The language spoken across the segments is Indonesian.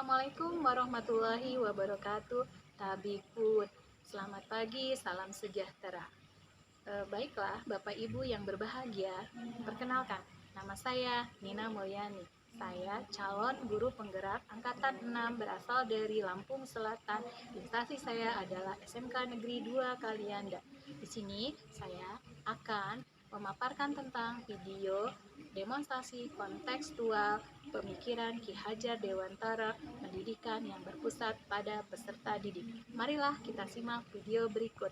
Assalamualaikum warahmatullahi wabarakatuh. Tabikun. Selamat pagi, salam sejahtera. Baiklah, Bapak Ibu yang berbahagia, perkenalkan, nama saya Nina Mulyani. Saya calon guru penggerak angkatan 6 berasal dari Lampung Selatan. Instansi saya adalah SMK Negeri 2 Kalianda. Di sini saya akan memaparkan tentang video demonstrasi kontekstual pemikiran Ki Hajar Dewantara, pendidikan yang berpusat pada peserta didik. Marilah kita simak video berikut.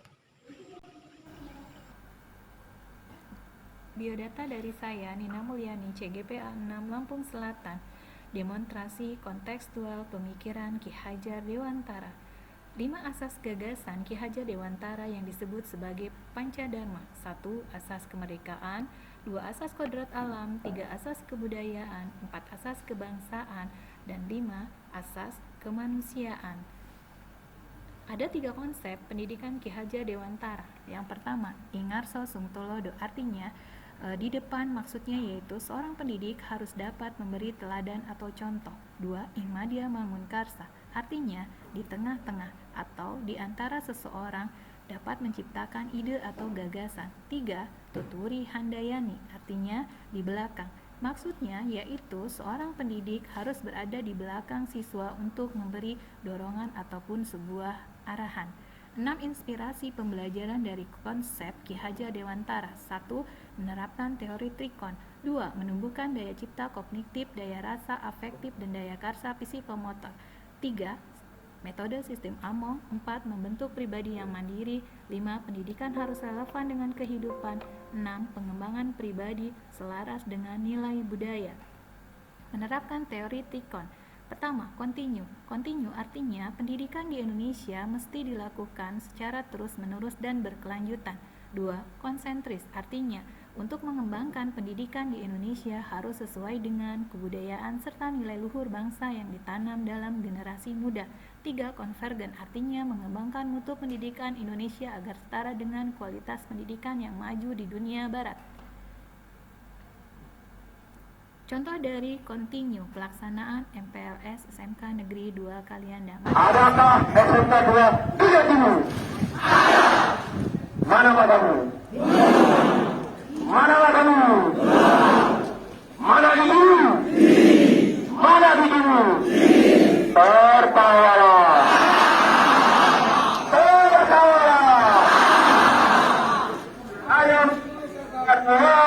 Biodata dari saya, Nina Mulyani, CGPA 6 Lampung Selatan. Demonstrasi kontekstual pemikiran Ki Hajar Dewantara. 5 asas gagasan Ki Hajar Dewantara yang disebut sebagai Pancadharma. 1. Asas kemerdekaan, 2. Asas kodrat alam, 3. Asas kebudayaan, 4. Asas kebangsaan, dan 5. Asas kemanusiaan. Ada 3 konsep pendidikan Ki Hajar Dewantara. Yang pertama, Ingarso Sungtolodo, artinya di depan maksudnya yaitu seorang pendidik harus dapat memberi teladan atau contoh. 2. Ihmadya Mamunkarsa, artinya di tengah-tengah atau di antara seseorang dapat menciptakan ide atau gagasan. 3. Tuturi Handayani, artinya di belakang. Maksudnya yaitu seorang pendidik harus berada di belakang siswa untuk memberi dorongan ataupun sebuah arahan. 6 inspirasi pembelajaran dari konsep Ki Hajar Dewantara. 1. Menerapkan teori trikon. 2. Menumbuhkan daya cipta kognitif, daya rasa, afektif, dan daya karsa psikomotor. 3. Metode sistem Among. 4. Membentuk pribadi yang mandiri. 5. Pendidikan harus relevan dengan kehidupan. 6. Pengembangan pribadi selaras dengan nilai budaya. Menerapkan teori trikon. Pertama, continue. Continue artinya pendidikan di Indonesia mesti dilakukan secara terus-menerus dan berkelanjutan. 2. Konsentris artinya untuk mengembangkan pendidikan di Indonesia harus sesuai dengan kebudayaan serta nilai luhur bangsa yang ditanam dalam generasi muda. 3. Konvergen artinya mengembangkan mutu pendidikan Indonesia agar setara dengan kualitas pendidikan yang maju di dunia barat. Contoh dari continue pelaksanaan MPLS SMK Negeri 2 Kalianda. Adakah SMK 2 tidak dulu? Mana kamu? Mana kamu? Mana dulu? Mana dulu? Tertawalah. Tertawalah. Ayo kedua.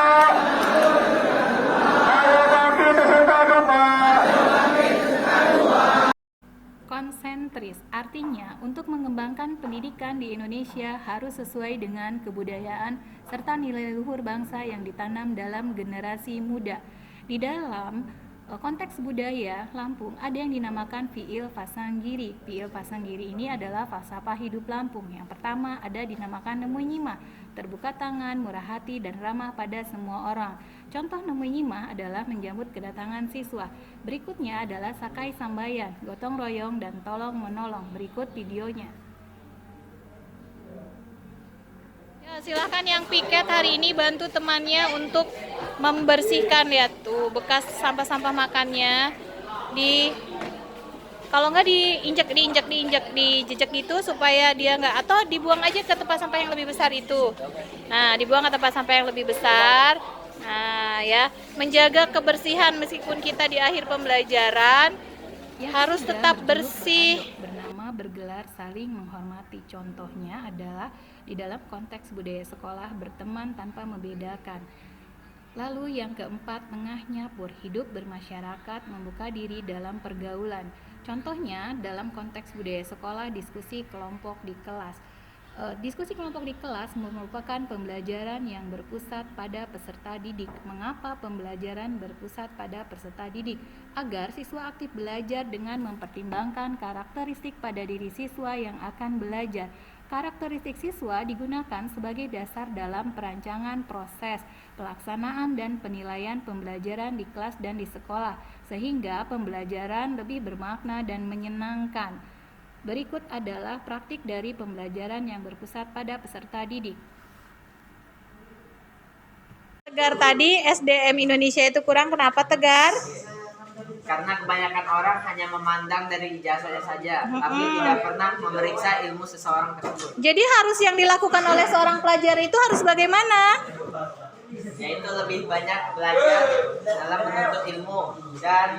Konsentris artinya untuk mengembangkan pendidikan di Indonesia harus sesuai dengan kebudayaan serta nilai luhur bangsa yang ditanam dalam generasi muda. Di dalam konteks budaya Lampung ada yang dinamakan Fiil Pasanggiri. Fiil Pasanggiri ini adalah falsafah hidup Lampung. Yang pertama ada dinamakan Nemu Nyima, terbuka tangan, murah hati, dan ramah pada semua orang. Contoh Nemu Nyima adalah menjemput kedatangan siswa. Berikutnya adalah Sakai Sambayan, gotong royong dan tolong menolong. Berikut videonya. Ya, silahkan yang piket hari ini bantu temannya untuk membersihkan, lihat tuh bekas sampah-sampah makannya. Kalau nggak dijejak gitu supaya dia nggak, atau dibuang aja ke tempat sampah yang lebih besar itu. Nah, dibuang ke tempat sampah yang lebih besar. Nah, ya, menjaga kebersihan meskipun kita di akhir pembelajaran ya, harus tetap bersih. Bernama bergelar saling menghormati. Contohnya adalah di dalam konteks budaya sekolah berteman tanpa membedakan. Lalu yang keempat, tengahnya pur, hidup bermasyarakat, membuka diri dalam pergaulan. Contohnya dalam konteks budaya sekolah, diskusi kelompok di kelas. Diskusi kelompok di kelas merupakan pembelajaran yang berpusat pada peserta didik. Mengapa pembelajaran berpusat pada peserta didik? Agar siswa aktif belajar dengan mempertimbangkan karakteristik pada diri siswa yang akan belajar. Karakteristik siswa digunakan sebagai dasar dalam perancangan proses, pelaksanaan, dan penilaian pembelajaran di kelas dan di sekolah, sehingga pembelajaran lebih bermakna dan menyenangkan. Berikut adalah praktik dari pembelajaran yang berpusat pada peserta didik. Tegar tadi SDM Indonesia itu kurang, kenapa Tegar? Karena kebanyakan orang hanya memandang dari ijazahnya saja, tapi tidak pernah memeriksa ilmu seseorang tersebut. Jadi harus yang dilakukan oleh seorang pelajar itu harus bagaimana? Yaitu lebih banyak belajar dalam menuntut ilmu dan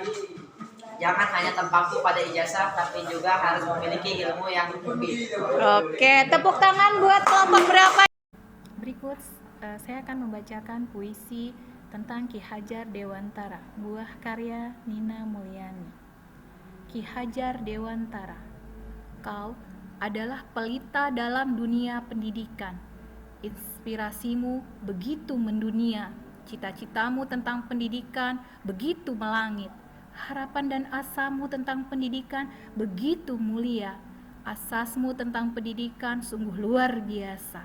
jangan hanya terpaku pada ijazah, tapi juga harus memiliki ilmu yang lebih. Oke, tepuk tangan buat kelompok berapa? Berikut saya akan membacakan puisi tentang Ki Hajar Dewantara, buah karya Nina Mulyani. Ki Hajar Dewantara, kau adalah pelita dalam dunia pendidikan. Inspirasimu begitu mendunia, cita-citamu tentang pendidikan begitu melangit. Harapan dan asamu tentang pendidikan begitu mulia. Asasmu tentang pendidikan sungguh luar biasa.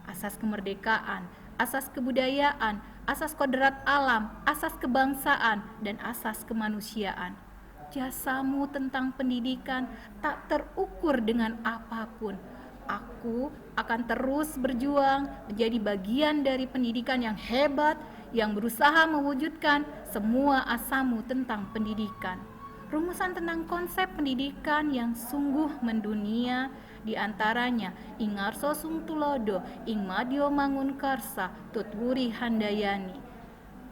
Asas kemerdekaan, asas kebudayaan, asas kodrat alam, asas kebangsaan, dan asas kemanusiaan. Jasamu tentang pendidikan tak terukur dengan apapun. Aku akan terus berjuang menjadi bagian dari pendidikan yang hebat, yang berusaha mewujudkan semua asamu tentang pendidikan. Rumusan tentang konsep pendidikan yang sungguh mendunia, di antaranya Ingarso Sungtulodo, Ingmadio Mangunkarsa, Tutwuri Handayani.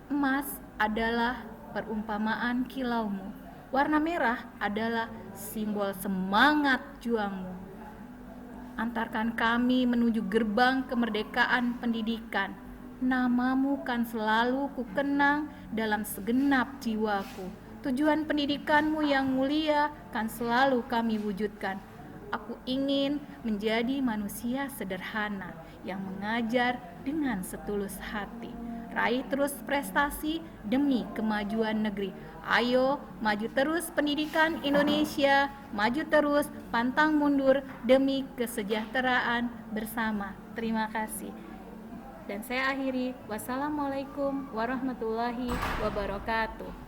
Emas adalah perumpamaan kilaumu. Warna merah adalah simbol semangat juangmu. Antarkan kami menuju gerbang kemerdekaan pendidikan. Namamu kan selalu kukenang dalam segenap jiwaku. Tujuan pendidikanmu yang mulia kan selalu kami wujudkan. Aku ingin menjadi manusia sederhana yang mengajar dengan setulus hati. Raih terus prestasi demi kemajuan negeri. Ayo maju terus pendidikan Indonesia, maju terus pantang mundur demi kesejahteraan bersama. Terima kasih. Dan saya akhiri, wassalamualaikum warahmatullahi wabarakatuh.